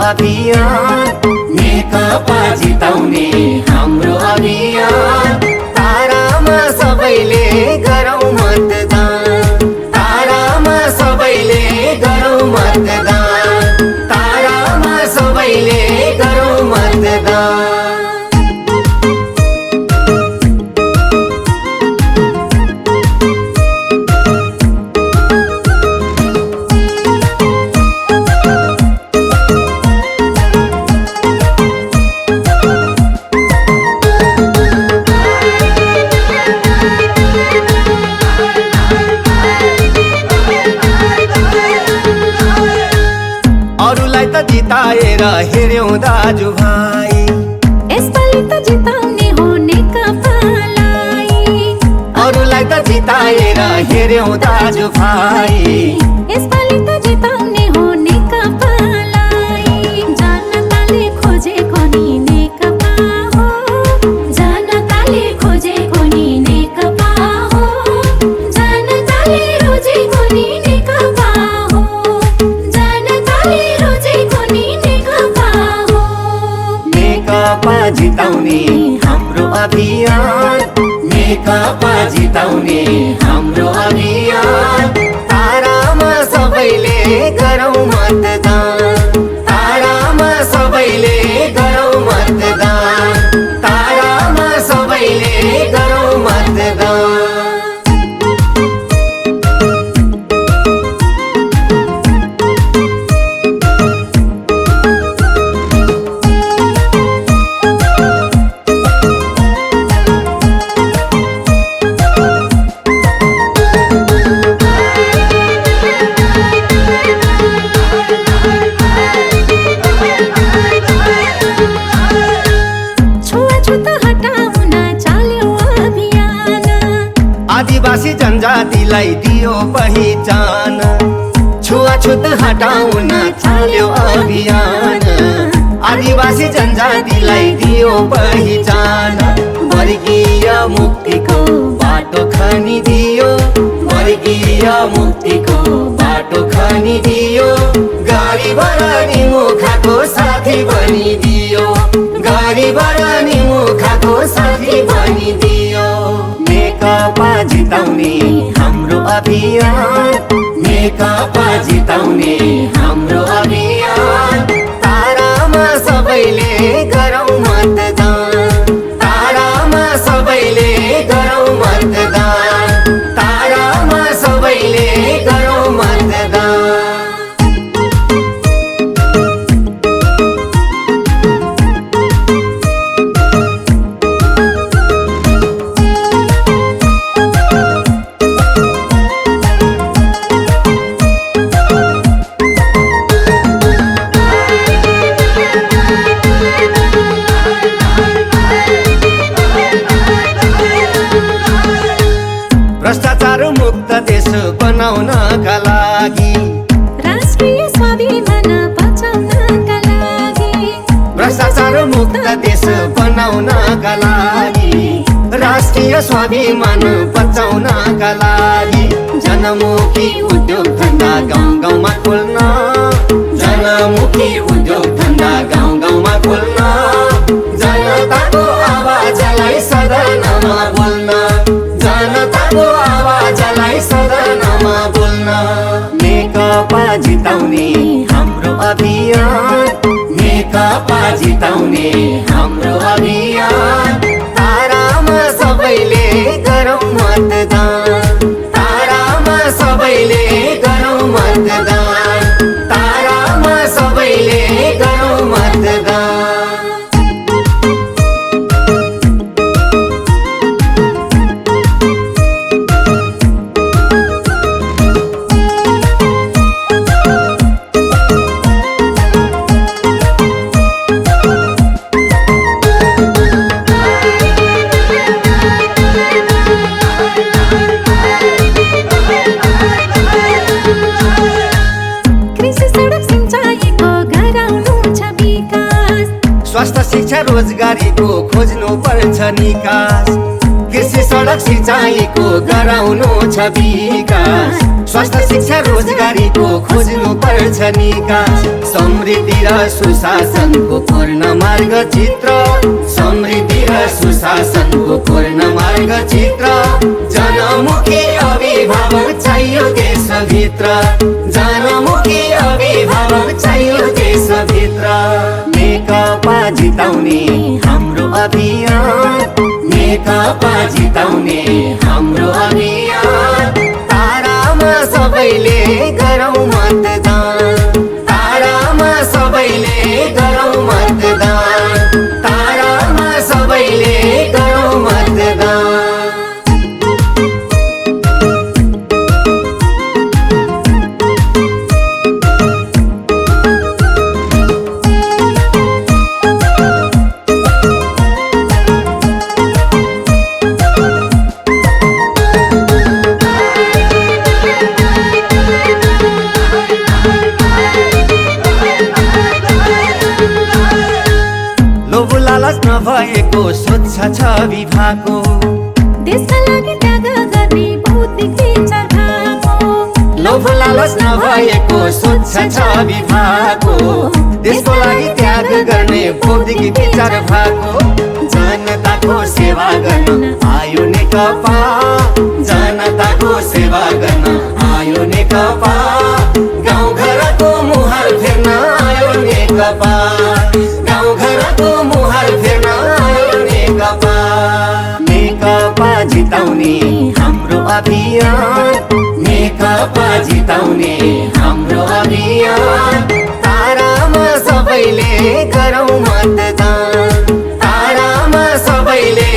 अभियान नेकपा जिताउने हाम्रो अभियान। तारामा सबैले गरौँ मतदान, तारामा सबैले गरौँ मतदान, तारामा सबैले गरौँ मतदान। अरूलाई त जिताएर हेर्यौं दाजुभाइ, यसपालि त जिताउने हो नेकपालाई। अरूलाई त जिताएर हेर्यौं दाजुभाइ, यसपालि त जिताउने हो नेकपालाई। जनताले खोजेको नि नेकपा हो, जनताले खोजेको नि नेकपा हो, जनताले रोजेको नि नेकपा हो, जनताले रोजेको नि नेकपा हो। नेकपा जिताउने हाम्रो अभियान, नेकपा जिताउने हाम्रो अभियान। तारामा सबैले गरौँ मतदान, तारामा सबैले गरौँ मतदान, तारामा सबैले गरौँ मतदान। आदिवासी जनजातिलाई दियो पहिचान, छुवाछुत हटाउन चाल्यो अभियान। आदिवासी जनजातिलाई दियो पहिचान, वर्गीय मुक्तिको बाटो खनिदियो, वर्गीय मुक्तिको बाटो खनिदियो। गरिब र निमुखाको साथी बनिदियो, गरिब र निमुखाको साथी बनिदियो। नेकपा जिताउने हाम्रो अभियान, नेकपा जिताउने हाम्रो अभियान। तारामा सबैले गरौँ मतदान, तारामा सबैले गरौँ मतदान, तारामा सबैले गरौँ मतदान। भ्रष्टाचार मुक्त देश बनाउनका लागि, राष्ट्रिय स्वाभिमान बचाउनका लागि, भ्रष्टाचार मुक्त देश बनाउनका लागि, राष्ट्रिय स्वाभिमान बचाउनका लागि। जनमुखी उद्योग धन्दा गाउँ गाउँमा खोल्न, जनमुखी उद्योग धन्दा गाउँ गाउँमा खोल्न। जनताको आवाजलाई सदनमा बोल्न, जनताको आवाजलाई सदनमा बोल्न। नेकपा जिताउने हाम्रो अभियान, नेकपा जिताउने हाम्रो अभियान। तारामा सबैले गरौँ मतदान, तारामा सबैले गरौँ मतदान, तारामा सबैले गरौँ मतदान। स्वास्थ्य शिक्षा रोजगारीको खोज्नु पर्छ निकास, कृषि सडक सिँचाइको गराउनु छ विकास। स्वास्थ्य शिक्षा रोजगारीको खोज्नु पर्छ निकास समृद्धि र सुशासनको पूर्ण मार्ग चित्र समृद्धि र सुशासनको पूर्ण मार्ग चित्र जनमुखी अभिभावक चाहियो देशभित्र जनमुखी अभिभावक चाहियो देशभित्र नेकपा जिताउने हाम्रो अभियान नेकपा जिताउने हाम्रो अभियान तारामा सबैले गरौँ मतदान तारामा सबैले गरौँ मतदान तारामा सबैले गरौँ मतदान लालच नभएको स्वच्छ छवि भएको देशका लागि त्याग गर्ने बौद्धिक विचार भएको लोभ लालच नभएको स्वच्छ छवि भएको देशको लागि त्याग गर्ने बौद्धिक विचार भएको जनताको सेवा गर्न आयो नेकपा जनताको सेवा गर्न आयो नेकपा गाउँ घरको मुहार फेर्न आयो नेकपा गाउँ घरको मुहार फेर्न आयो नेकपा नेकपा जिताउने हाम्रो अभियान नेकपा जिताउने हाम्रो अभियान तारामा सबैले गरौँ मतदान तारामा सबैले